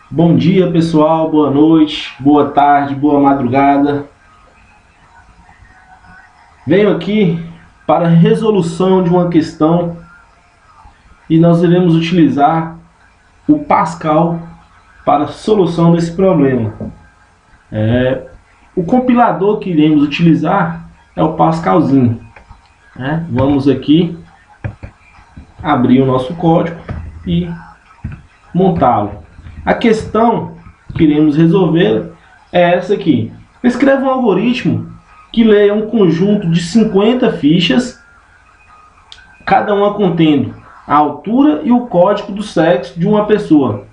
Bom dia, pessoal, boa noite, boa tarde, boa madrugada. Venho aqui para a resolução de uma questão e nós iremos utilizar o Pascal para a solução desse problema. O compilador que iremos utilizar é o Pascalzinho. Vamos aqui abrir o nosso código e montá-lo. A questão que iremos resolver é essa aqui. Escreva um algoritmo que leia um conjunto de 50 fichas, cada uma contendo a altura e o código do sexo de uma pessoa.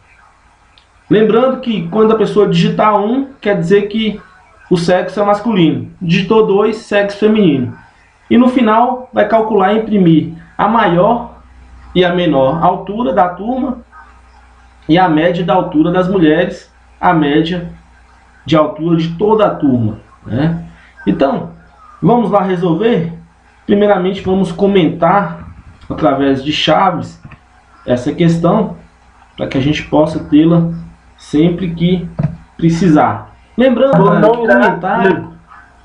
Lembrando que quando a pessoa digitar 1, quer dizer que o sexo é masculino. Digitou 2, sexo feminino. E no final vai calcular e imprimir a maior e a menor altura da turma e a média da altura das mulheres, a média de altura de toda a turma. Então, vamos lá resolver? Primeiramente, vamos comentar através de chaves essa questão, para que a gente possa tê-la sempre que precisar. Lembrando,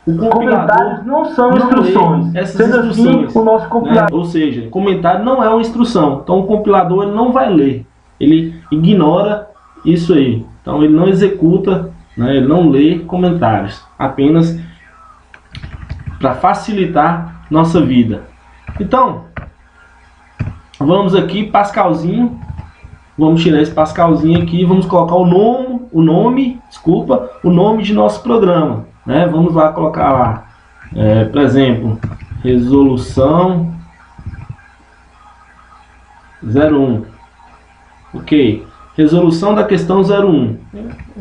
o compilador não são instruções. Essas instruções, o nosso compilador, ou seja, comentário não é uma instrução. Então, o compilador ele não vai ler. Ele ignora isso aí. Então, ele não executa, ele não lê comentários. Apenas para facilitar nossa vida. Então, vamos aqui, Pascalzinho. Vamos tirar esse Pascalzinho aqui. Vamos colocar o nome de nosso programa. Vamos lá colocar lá. Por exemplo, resolução 01. Ok. Resolução da questão 01.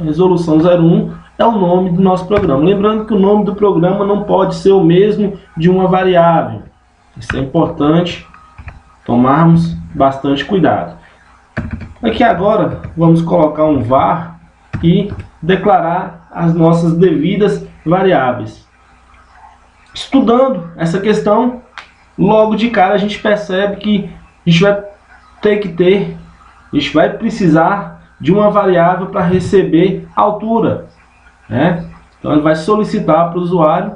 Resolução 01 é o nome do nosso programa. Lembrando que o nome do programa não pode ser o mesmo de uma variável. Isso é importante tomarmos bastante cuidado. Aqui agora vamos colocar um var e declarar as nossas devidas variáveis. Estudando essa questão, logo de cara a gente percebe que a gente vai precisar de uma variável para receber altura. Então ele vai solicitar para o usuário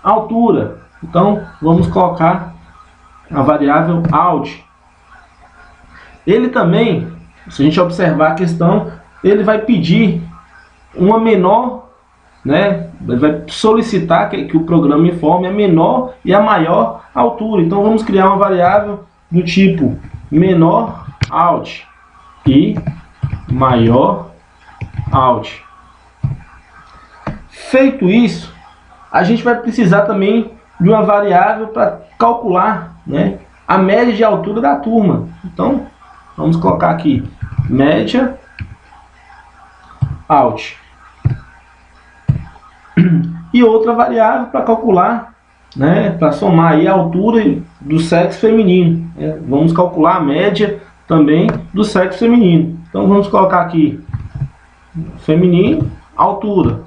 altura. Então vamos colocar a variável alt. Ele também, se a gente observar a questão, ele vai pedir uma menor, ele vai solicitar que o programa informe a menor e a maior altura. Então vamos criar uma variável do tipo menor alt e maior alt. Feito isso, a gente vai precisar também de uma variável para calcular a média de altura da turma. Então, vamos colocar aqui média alt. E outra variável para calcular, para somar aí a altura do sexo feminino. Vamos calcular a média também do sexo feminino. Então, vamos colocar aqui feminino, altura.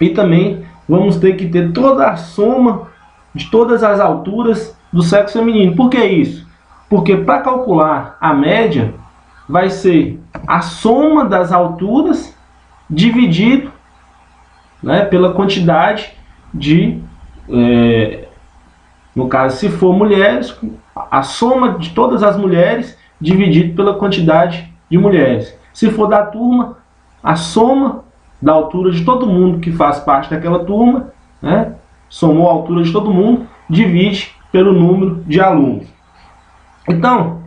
E também vamos ter que ter toda a soma de todas as alturas do sexo feminino. Por que isso? Porque para calcular a média vai ser a soma das alturas dividido pela quantidade de, no caso, se for mulheres, a soma de todas as mulheres dividido pela quantidade de mulheres. Se for da turma, a soma da altura de todo mundo que faz parte daquela turma, somou a altura de todo mundo, divide pelo número de alunos. Então,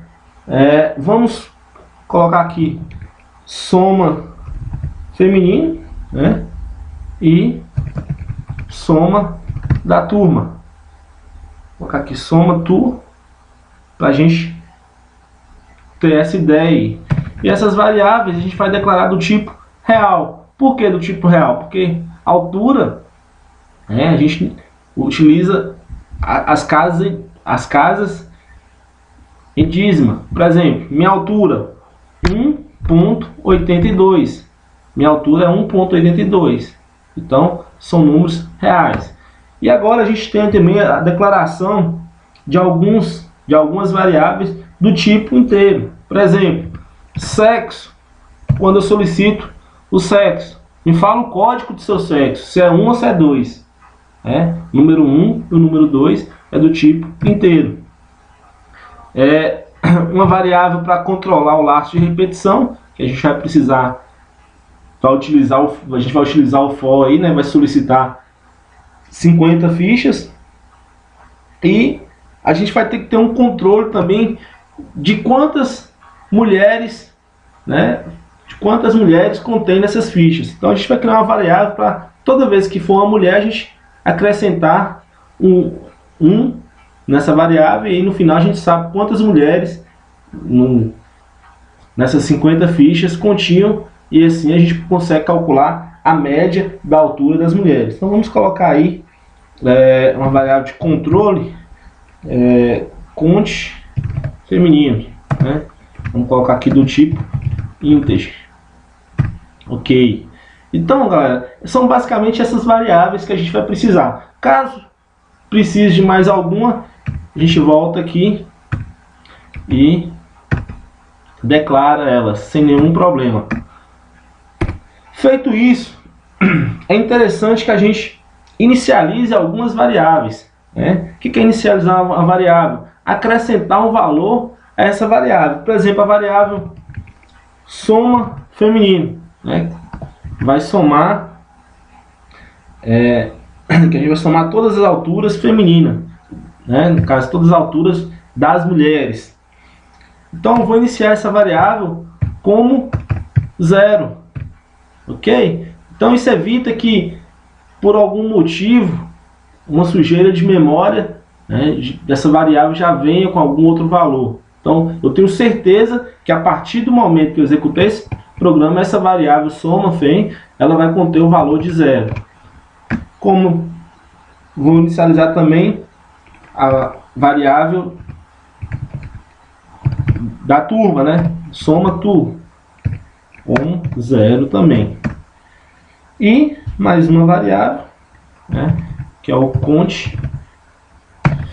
vamos colocar aqui soma feminino, e soma da turma. Vou colocar aqui soma tu, para a gente ter essa ideia aí. E essas variáveis a gente vai declarar do tipo real. Por que do tipo real? Porque a altura, a gente utiliza as casas em dízima. Por exemplo, minha altura 1,82. Minha altura é 1,82. Então, são números reais. E agora a gente tem também a declaração de algumas variáveis do tipo inteiro. Por exemplo, sexo quando eu solicito o sexo. Me fala o código do seu sexo, se é 1 ou se é 2. Número 1 e o número 2 é do tipo inteiro. Uma variável para controlar o laço de repetição, que a gente vai precisar, a gente vai utilizar o for aí, né? Vai solicitar 50 fichas. E a gente vai ter que ter um controle também de quantas mulheres, né? De quantas mulheres contém nessas fichas. Então a gente vai criar uma variável para toda vez que for uma mulher a gente acrescentar um nessa variável, e no final a gente sabe quantas mulheres nessas 50 fichas continham, e assim a gente consegue calcular a média da altura das mulheres. Então vamos colocar aí uma variável de controle, cont feminino, né? Vamos colocar aqui do tipo integer. Ok. Então, galera, são basicamente essas variáveis que a gente vai precisar. Caso precise de mais alguma, a gente volta aqui e declara elas sem nenhum problema. Feito isso, é interessante que a gente inicialize algumas variáveis. O que é inicializar uma variável? Acrescentar um valor a essa variável. Por exemplo, a variável soma feminino, vai somar, que a gente vai somar todas as alturas femininas, no caso, todas as alturas das mulheres. Então eu vou iniciar essa variável como 0, ok? Então isso evita que, por algum motivo, uma sujeira de memória, dessa variável já venha com algum outro valor. Então eu tenho certeza que a partir do momento que eu executei esse programa, essa variável soma fem, ela vai conter o valor de 0. Como vou inicializar também a variável da turma, soma turma, com 0 também. E mais uma variável, que é o cont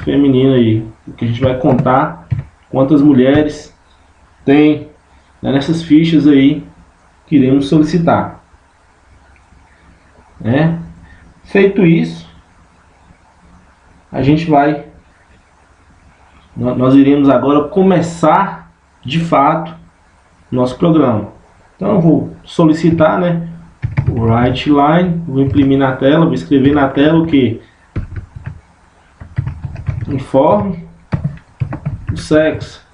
feminino aí, que a gente vai contar quantas mulheres tem nessas fichas aí que iremos solicitar. Feito isso, a gente vai, nós iremos agora começar de fato nosso programa. Então eu vou solicitar, o writeLine, vou imprimir na tela, vou escrever na tela o que? Informe o sexo.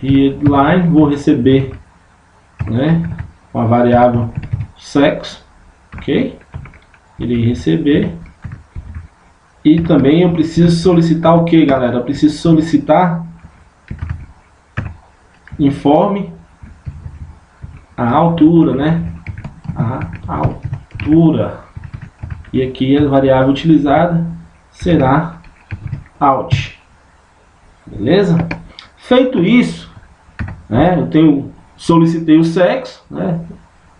Readline, vou receber, uma variável sexo, ok? Irei receber. E também eu preciso solicitar o que, galera? Eu preciso solicitar informe a altura, a altura. E aqui a variável utilizada será out. Beleza? Feito isso, eu solicitei o sexo,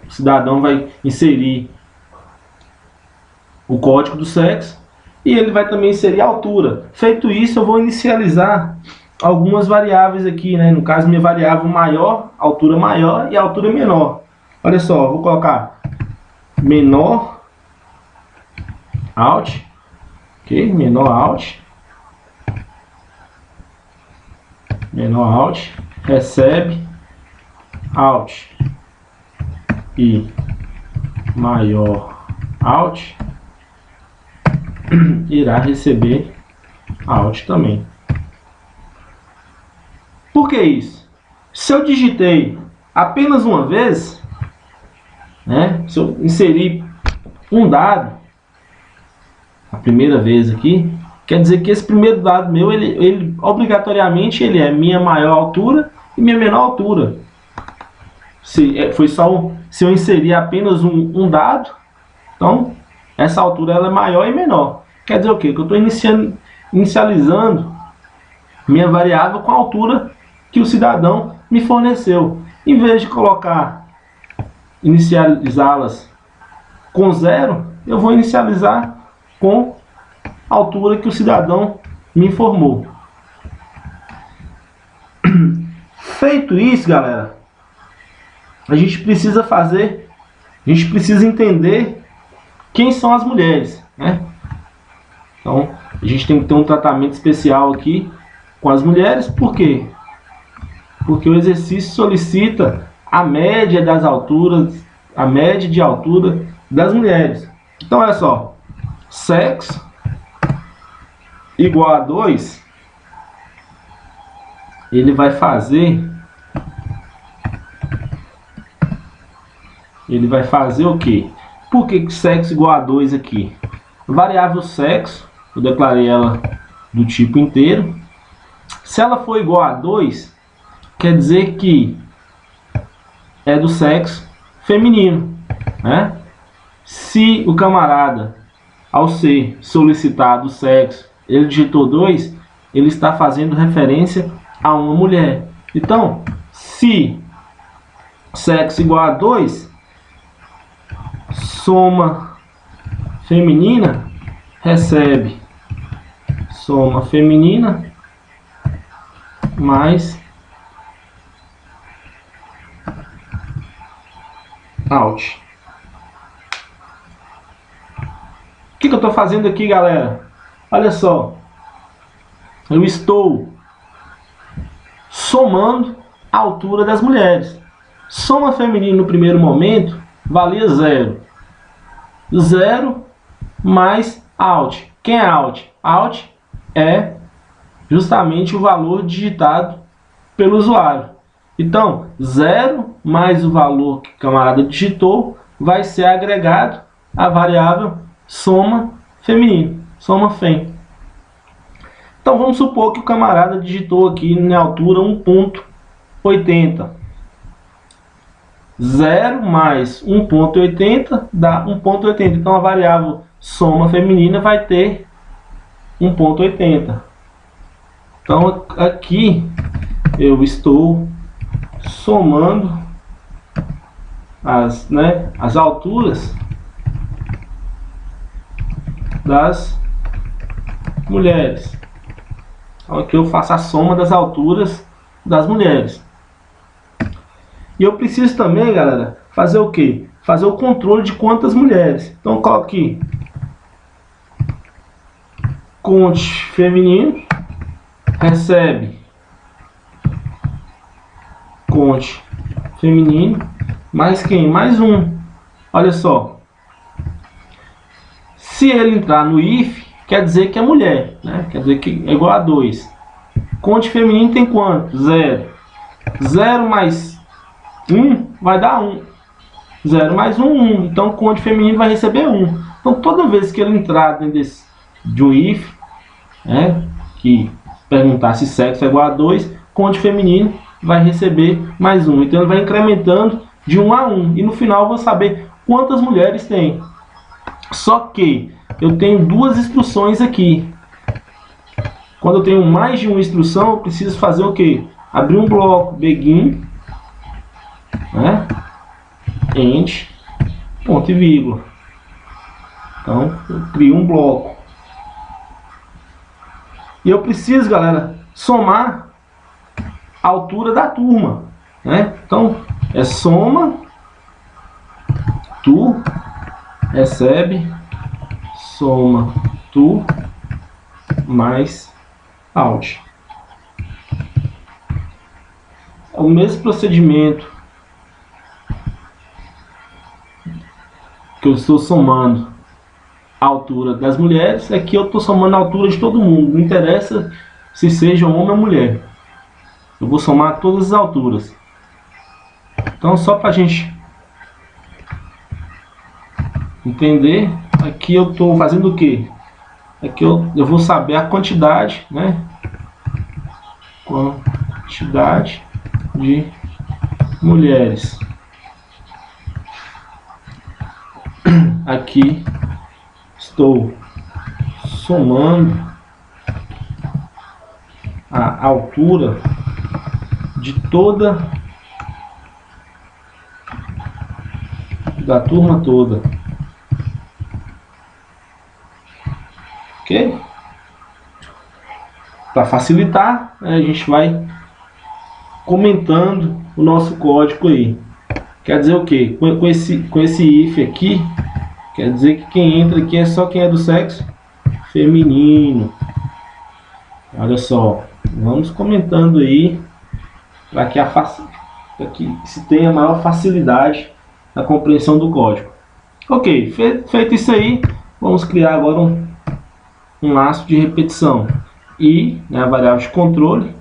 o cidadão vai inserir o código do sexo e ele vai também inserir a altura. Feito isso, eu vou inicializar algumas variáveis aqui, no caso minha variável maior, altura maior e altura menor. Olha só, eu vou colocar menor out, ok? Menor out recebe out e maior out irá receber out também. Por que isso? Se eu digitei apenas uma vez, se eu inserir um dado a primeira vez aqui, quer dizer que esse primeiro dado meu, ele obrigatoriamente ele é minha maior altura e minha menor altura. Se eu inserir apenas um dado, então essa altura ela é maior e menor. Quer dizer o quê? Que eu estou inicializando minha variável com a altura que o cidadão me forneceu. Em vez de inicializá-las com 0, eu vou inicializar com a altura que o cidadão me informou. Feito isso, galera, a gente precisa entender quem são as mulheres, né? Então, a gente tem que ter um tratamento especial aqui com as mulheres. Por quê? Porque o exercício solicita a média das alturas, a média de altura das mulheres. Então, olha só, sexo igual a 2, ele vai fazer o quê? Por que sexo igual a 2 aqui? Variável sexo, eu declarei ela do tipo inteiro. Se ela for igual a 2, quer dizer que é do sexo feminino, né? Se o camarada, ao ser solicitado o sexo, ele digitou 2, ele está fazendo referência a uma mulher. Então, se sexo igual a 2, soma feminina recebe soma feminina mais out. O que eu estou fazendo aqui, galera? Olha só, eu estou somando a altura das mulheres. Soma feminino no primeiro momento valia 0. 0 mais out. Quem é out? Out é justamente o valor digitado pelo usuário. Então, 0 mais o valor que o camarada digitou vai ser agregado à variável soma feminino, soma fem. Então, vamos supor que o camarada digitou aqui na altura 1.80. 0 mais 1.80 dá 1.80. Então, a variável soma feminina vai ter 1.80. Então, aqui eu estou somando as alturas das mulheres. Então, aqui eu faço a soma das alturas das mulheres. E eu preciso também, galera, fazer o quê? Fazer o controle de quantas mulheres. Então, eu coloco aqui conte feminino recebe conte feminino mais quem? Mais 1. Olha só. Se ele entrar no if, quer dizer que é mulher, né? Quer dizer que é igual a 2. Conte feminino tem quanto? 0. 0 mais 1 vai dar 1. 0 mais 1, 1. Então, conte feminino vai receber 1. Então, toda vez que ele entrar dentro de um if, que perguntar se sexo é igual a 2, conte feminino vai receber mais 1. Então, ele vai incrementando de 1 a 1. E no final, eu vou saber quantas mulheres tem. Só que eu tenho duas instruções aqui. Quando eu tenho mais de uma instrução, eu preciso fazer o quê? Abrir um bloco begin, end, ponto e vírgula. Então, eu crio um bloco. E eu preciso, galera, somar a altura da turma, Então, é soma, tu recebe, soma, tu mais out. É o mesmo procedimento que eu estou somando a altura das mulheres, aqui eu estou somando a altura de todo mundo, não interessa se seja homem ou mulher, eu vou somar todas as alturas. Então, só para a gente entender, aqui eu estou fazendo o que? Aqui eu vou saber a quantidade, quantidade de mulheres. Aqui estou somando a altura de toda da turma toda. Ok? Para facilitar, a gente vai comentando o nosso código aí. Quer dizer o que? Com esse if aqui, quer dizer que quem entra aqui é só quem é do sexo feminino. Olha só, vamos comentando aí para que se tenha maior facilidade na compreensão do código. Ok, feito isso aí, vamos criar agora um laço de repetição. E, né, a variável de controle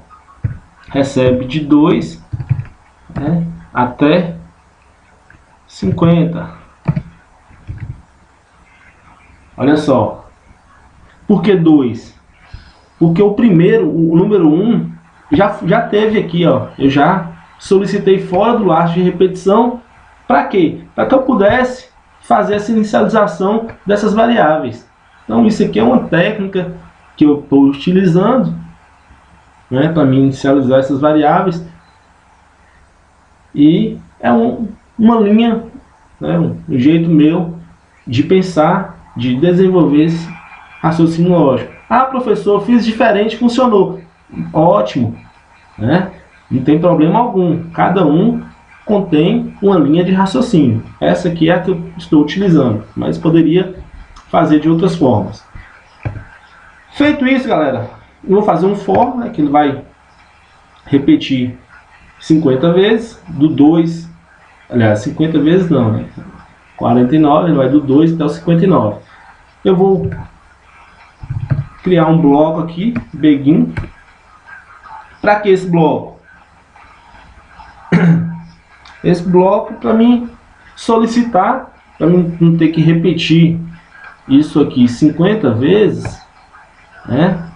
recebe de 2, né, até 50. Olha só. Por que 2? Porque o primeiro, o número 1, já teve aqui, ó. Eu já solicitei fora do laço de repetição. Para quê? Para que eu pudesse fazer essa inicialização dessas variáveis. Então isso aqui é uma técnica que eu estou utilizando, né, para me inicializar essas variáveis. E é uma linha, né, um jeito meu de pensar, de desenvolver esse raciocínio lógico. Ah, professor, fiz diferente, funcionou. Ótimo, né? Não tem problema algum. Cada um contém uma linha de raciocínio. Essa aqui é a que eu estou utilizando, mas poderia fazer de outras formas. Feito isso, galera, eu vou fazer um for, né, que ele vai repetir 50 vezes, do 2, aliás, 50 vezes não, né? 49, ele vai do 2 até o 59. Eu vou criar um bloco aqui, begin. Para que esse bloco? Esse bloco para mim solicitar, para mim não ter que repetir isso aqui 50 vezes, né?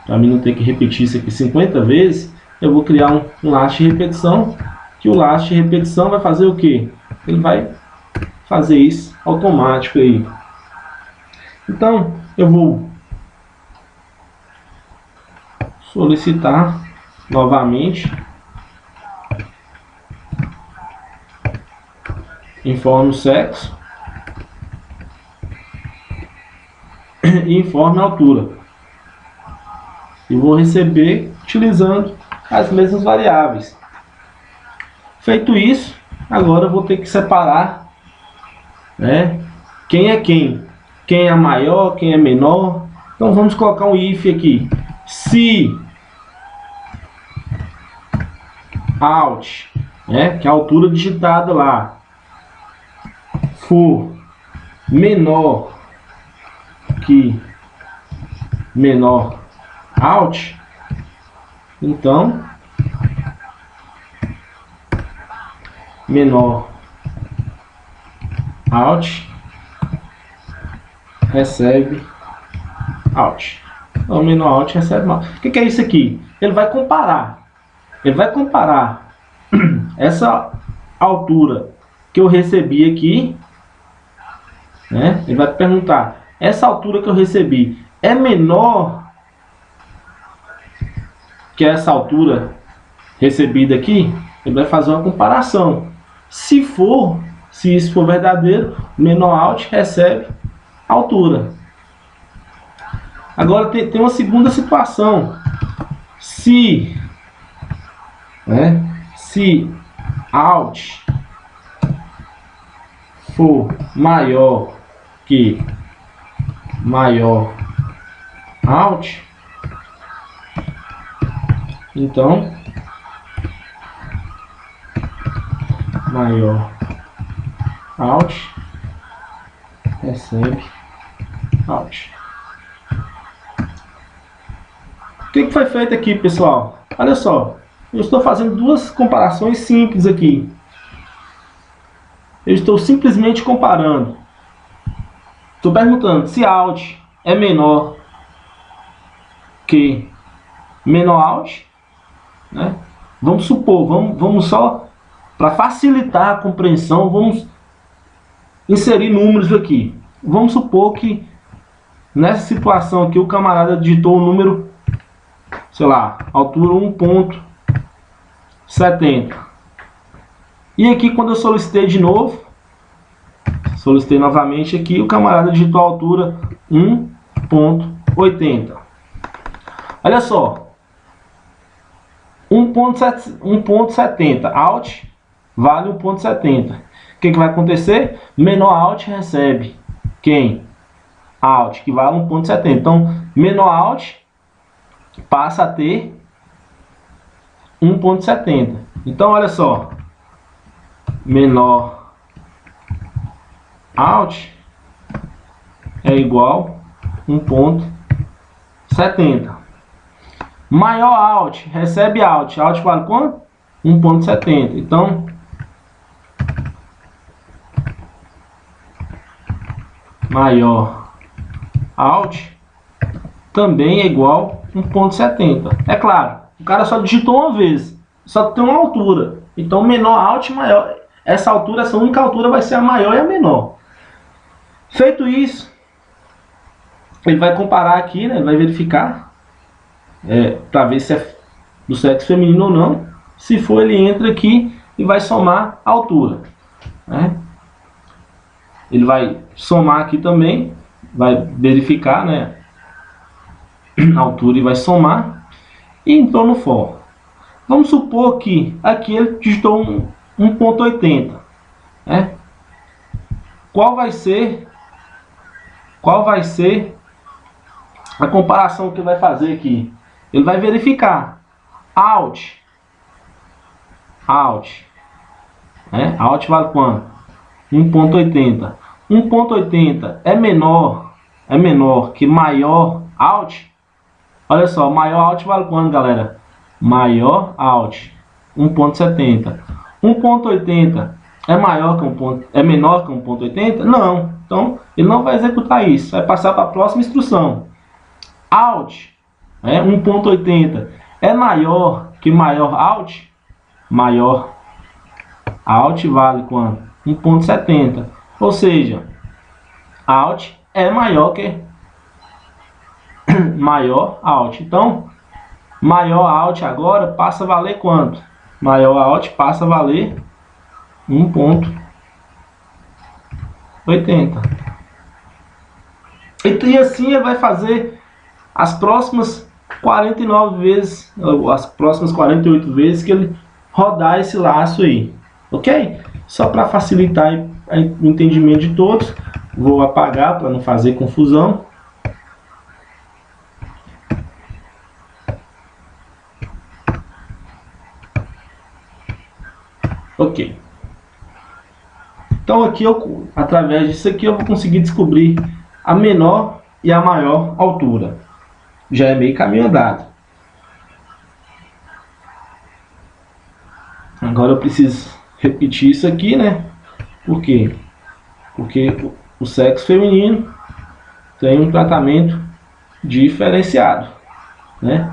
Para mim não ter que repetir isso aqui 50 vezes, eu vou criar um laço de repetição, que o laço de repetição vai fazer o que? Ele vai fazer isso automático aí. Então, eu vou solicitar novamente informe o sexo e informe a altura. E vou receber utilizando as mesmas variáveis. Feito isso, agora eu vou ter que separar, né, quem é quem. Quem é maior, quem é menor. Então vamos colocar um if aqui. Se out, né, que é a altura digitada lá, for menor que menor out, então menor out recebe out. Então menor out recebe out. O que é isso aqui? Ele vai comparar. Ele vai comparar essa altura que eu recebi aqui, né? Ele vai perguntar: essa altura que eu recebi é menor que essa altura recebida aqui? Ele vai fazer uma comparação. Se isso for verdadeiro, menor out recebe altura. Agora tem uma segunda situação. Se out for maior que maior out, então maior out recebe out. O que foi feito aqui, pessoal? Olha só, eu estou fazendo duas comparações simples aqui. Eu estou simplesmente comparando. Estou perguntando se out é menor que menor out, né? Vamos supor, vamos só para facilitar a compreensão, vamos inserir números aqui. Vamos supor que nessa situação aqui o camarada digitou o número, sei lá, altura 1.70. E aqui quando eu solicitei de novo, solicitei novamente aqui, o camarada digitou a altura 1.80. Olha só, 1.70. Alt vale 1.70. O que vai acontecer? Menor alt recebe quem? Alt, que vale 1.70. Então, menor alt passa a ter 1.70. Então, olha só. Menor alt é igual a 1.70. Maior alt recebe alt. Alt vale quanto? 1.70. Então, maior alt também é igual a 1.70. É claro, o cara só digitou uma vez, só tem uma altura. Então, menor alt maior. Essa altura, essa única altura vai ser a maior e a menor. Feito isso, ele vai comparar aqui, né? Ele vai verificar para ver se é do sexo feminino ou não. Se for, ele entra aqui e vai somar a altura, né? Ele vai somar aqui também, vai verificar, né, a altura e vai somar. E entrou no for. Vamos supor que aqui ele digitou 1.80, né? Qual vai ser a comparação que ele vai fazer aqui? Ele vai verificar alt, né? Alt vale quanto? 1.80. 1.80 é menor que maior alt. Olha só, maior alt vale quanto, galera? Maior alt 1.70. 1.80 é menor que 1.80? Não. Então, ele não vai executar isso. Vai passar para a próxima instrução. Alt 1.80 é maior que maior alt? Maior alt vale quanto? 1.70. Ou seja, alt é maior que maior alt. Então, maior alt agora passa a valer quanto? Maior alt passa a valer 1.80. E assim ele vai fazer as próximas 49 vezes, as próximas 48 vezes que ele rodar esse laço aí. Ok? Só para facilitar o entendimento de todos, vou apagar para não fazer confusão. Ok. Então aqui através disso aqui eu vou conseguir descobrir a menor e a maior altura. Já é meio caminho andado. Agora eu preciso repetir isso aqui, né? Por quê? Porque o sexo feminino tem um tratamento diferenciado, né?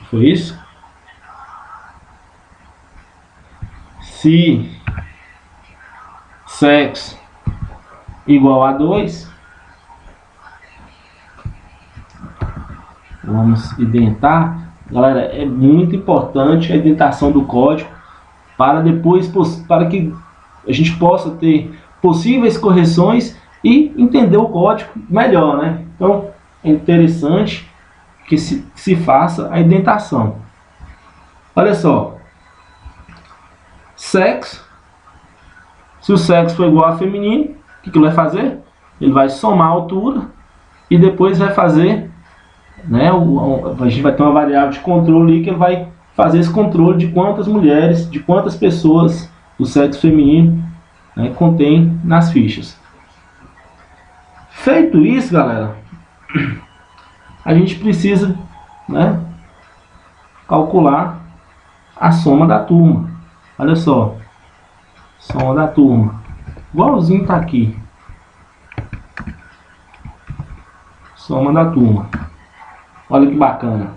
Foi isso? Se sexo igual a 2, vamos identar. Galera, é muito importante a indentação do código para que a gente possa ter possíveis correções e entender o código melhor, né? Então é interessante que se faça a indentação. Olha só, sexo, se o sexo for igual a feminino, o que ele vai fazer? Ele vai somar a altura e depois vai fazer, né, a gente vai ter uma variável de controle aí que vai fazer esse controle de quantas mulheres, de quantas pessoas do sexo feminino, né, contém nas fichas. Feito isso, galera, a gente precisa, né, calcular a soma da turma. Olha só, soma da turma, igualzinho tá aqui, soma da turma. Olha que bacana.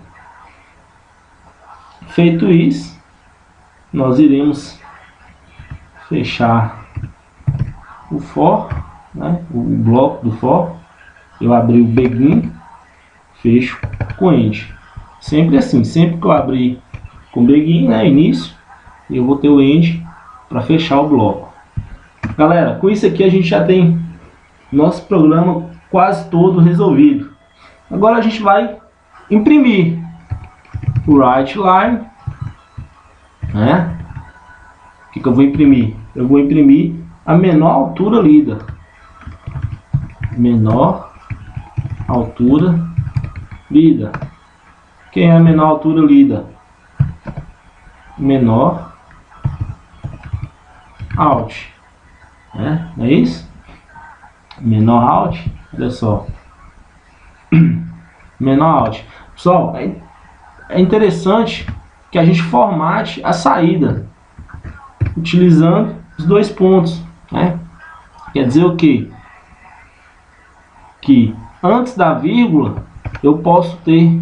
Feito isso, nós iremos fechar o for, né, o bloco do for. Eu abri o begin, fecho com end. Sempre assim, sempre que eu abrir com begin, né, início, eu vou ter o end para fechar o bloco. Galera, com isso aqui a gente já tem nosso programa quase todo resolvido. Agora a gente vai imprimir o write line O que eu vou imprimir? Eu vou imprimir a menor altura lida. Menor altura lida. Quem é a menor altura lida? Menor alt. Não é isso? Menor alt. Olha só. Menor alt. Pessoal, é interessante que a gente formate a saída utilizando os dois pontos, né? Quer dizer o quê? Que antes da vírgula eu posso ter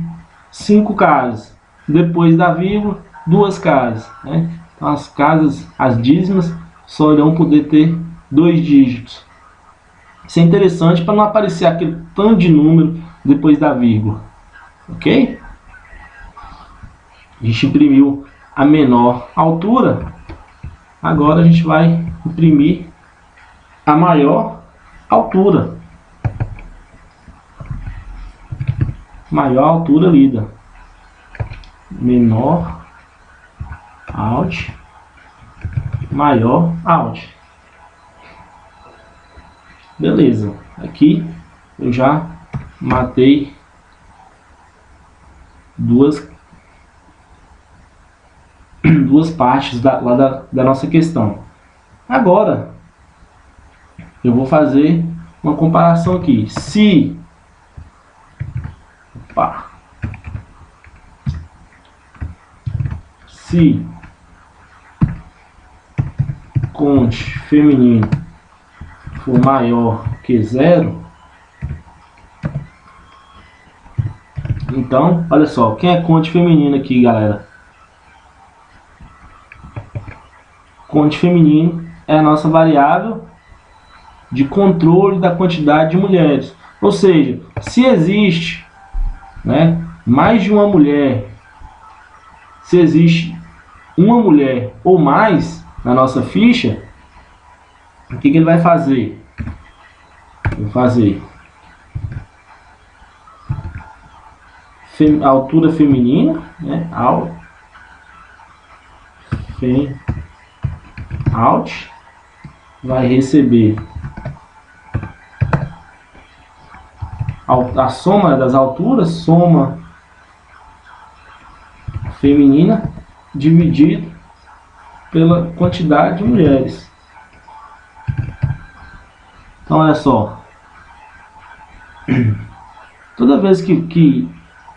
5 casas, depois da vírgula 2 casas, né? Então as casas, as dízimas, só irão poder ter 2 dígitos. Isso é interessante para não aparecer aquele tanto de número depois da vírgula, ok? A gente imprimiu a menor altura. Agora a gente vai imprimir a maior altura. Maior altura lida. Menor alt. Maior alt. Beleza. Aqui eu já matei duas partes da nossa questão. Agora eu vou fazer uma comparação aqui. Se conte feminino for maior que 0, então, olha só, quem é conte feminino aqui, galera? Conte feminino é a nossa variável de controle da quantidade de mulheres. Ou seja, se existe, né, mais de uma mulher, se existe uma mulher ou mais na nossa ficha, o que ele vai fazer? Ele vai fazer altura feminina, né, alt, vai receber a soma das alturas, soma feminina dividido pela quantidade de mulheres. Então olha só, toda vez que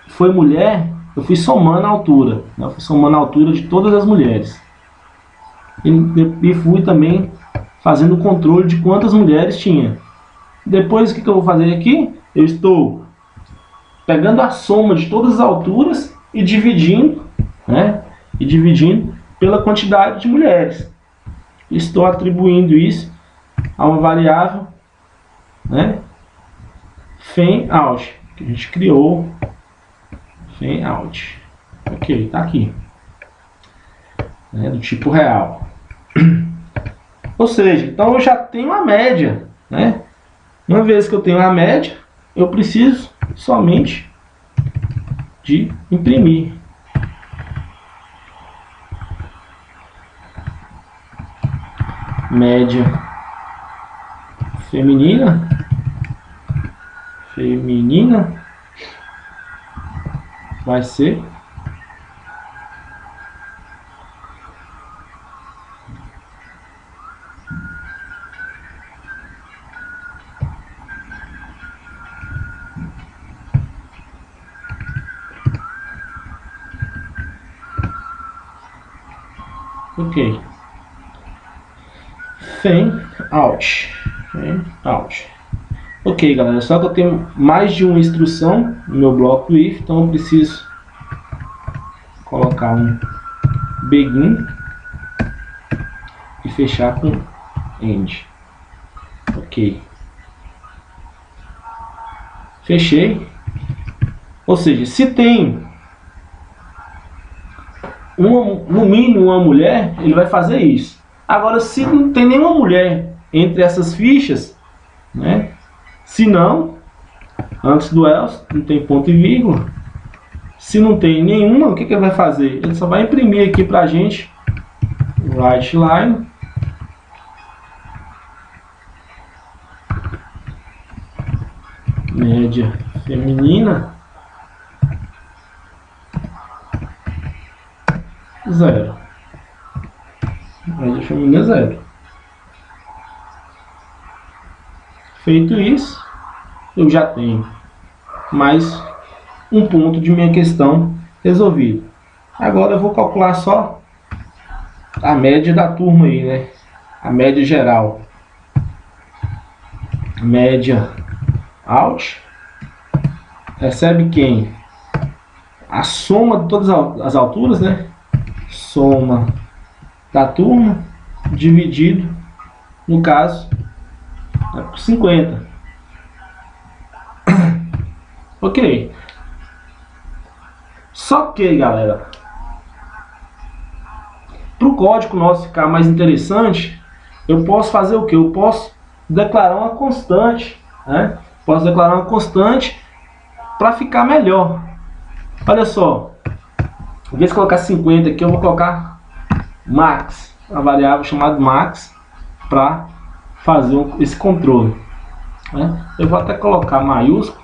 foi mulher, eu fui somando a altura, né? Eu fui somando a altura de todas as mulheres e fui também fazendo o controle de quantas mulheres tinha. Depois o que eu vou fazer aqui? Eu estou pegando a soma de todas as alturas e dividindo, né? E dividindo pela quantidade de mulheres. Estou atribuindo isso a uma variável, né? FEM_OUT, que a gente criou. FEM_OUT. Ok, tá aqui. Né? Do tipo real. Ou seja, então eu já tenho a média, né? Uma vez que eu tenho a média, eu preciso somente de imprimir. Média feminina vai ser ok. FEM_OUT. Ok, galera, só que eu tenho mais de uma instrução no meu bloco if, então eu preciso colocar um begin e fechar com end. Ok. Fechei. Ou seja, se tem no mínimo uma mulher, ele vai fazer isso. Agora, se não tem nenhuma mulher entre essas fichas, né? Se não, antes do else, não tem ponto e vírgula. Se não tem nenhuma, o que ele vai fazer? Ele só vai imprimir aqui pra gente. right line, média feminina, 0. Média feminina 0. Feito isso, eu já tenho mais um ponto de minha questão resolvido. Agora eu vou calcular só a média da turma aí, né? A média geral. Média out recebe quem? A soma de todas as alturas, né? Soma da turma dividido, no caso, por 50. Ok. Só que, galera, para o código nosso ficar mais interessante, eu posso fazer o que? Eu posso declarar uma constante, né? Posso declarar uma constante para ficar melhor. Olha só, em vez de colocar 50 aqui, eu vou colocar max, uma variável chamada max, para fazer esse controle, né? Eu vou até colocar maiúsculo,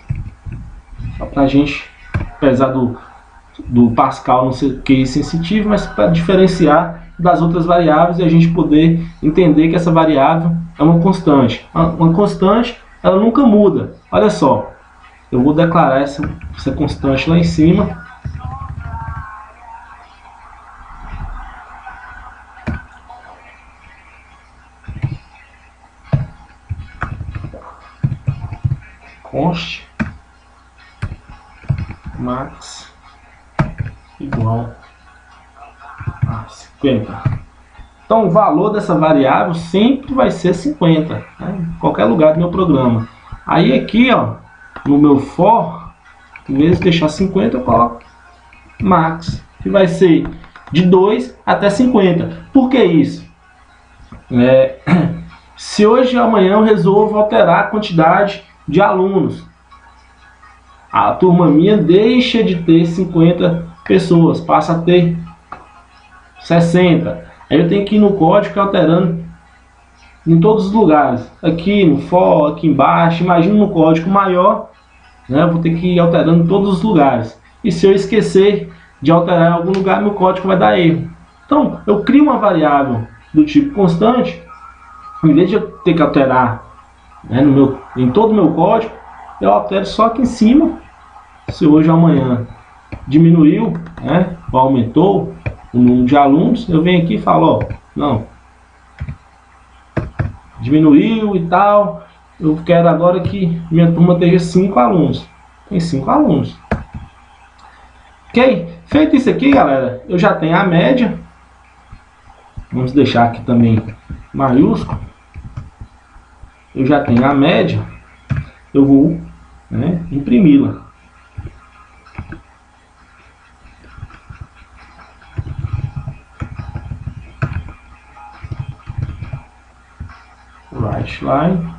só para a gente, apesar do Pascal não ser QI sensitivo, mas para diferenciar das outras variáveis e a gente poder entender que essa variável é uma constante. Uma constante, ela nunca muda. Olha só, eu vou declarar essa constante lá em cima. Const max igual a 50. Então o valor dessa variável sempre vai ser 50, né? Em qualquer lugar do meu programa. Aí aqui, ó, no meu for, em vez de deixar 50, eu coloco max, que vai ser de 2 até 50. Por que isso? Se hoje ou amanhã eu resolvo alterar a quantidade de alunos, a turma minha deixa de ter 50 pessoas, passa a ter 60. Aí eu tenho que ir no código alterando em todos os lugares. Aqui no for, aqui embaixo. Imagina no código maior, né? Eu vou ter que ir alterando em todos os lugares. E se eu esquecer de alterar em algum lugar, meu código vai dar erro. Então, eu crio uma variável do tipo constante. Em vez de eu ter que alterar, né, em todo o meu código, eu altero só aqui em cima. Se hoje ou amanhã diminuiu, né, ou aumentou o número de alunos, eu venho aqui e falo, ó, não, diminuiu e tal, eu quero agora que minha turma tenha 5 alunos. Tem 5 alunos. Ok? Feito isso aqui, galera, eu já tenho a média. Vamos deixar aqui também maiúsculo. Eu já tenho a média. Eu vou, né, imprimi-la. Right line.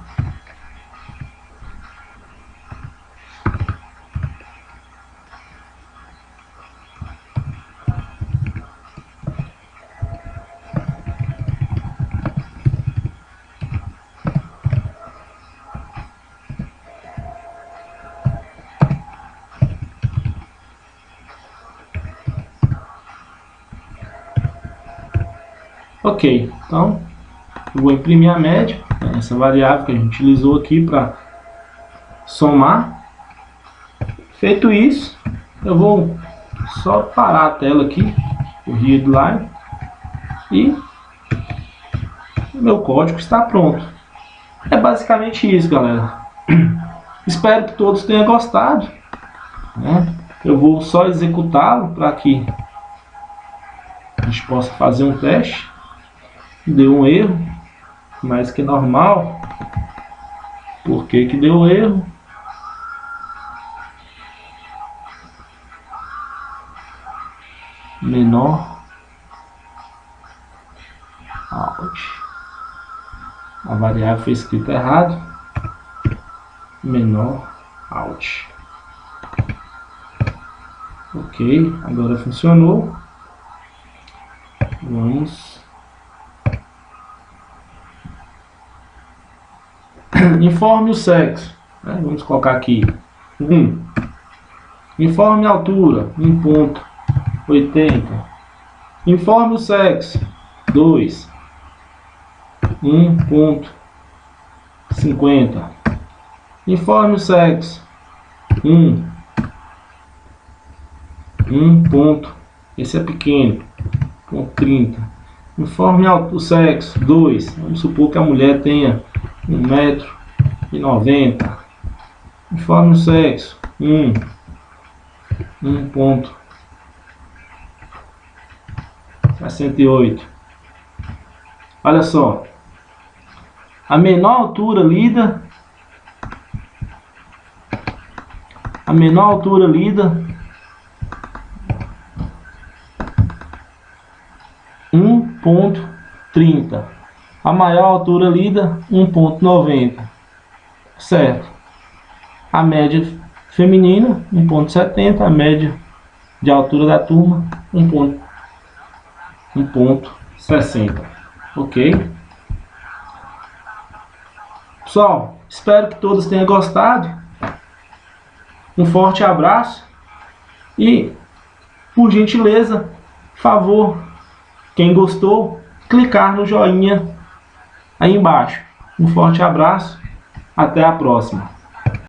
Ok, então eu vou imprimir a média, essa variável que a gente utilizou aqui para somar. Feito isso, eu vou só parar a tela aqui, o readline, e meu código está pronto. É basicamente isso, galera. Espero que todos tenham gostado, né? Eu vou só executá-lo para que a gente possa fazer um teste. Deu um erro, mais que normal. Por que que deu erro? Menor out. A variável foi escrita errado. Menor out. Ok, agora funcionou. Vamos Informe o sexo. Vamos colocar aqui 1. Informe a altura 1,80. Informe o sexo 2. 1,50. Informe o sexo 1. Esse é pequeno, 1,30. Informe o sexo 2. Vamos supor que a mulher tenha 1,90 m. Informe o sexo 1,68. Olha só, a menor altura lida 1,30. A maior altura lida 1,90. Certo. A média feminina 1,70. A média de altura da turma 1,60. Ok? Pessoal, espero que todos tenham gostado. Um forte abraço e, por gentileza, favor, quem gostou, clicar no joinha aí embaixo. Um forte abraço, até a próxima.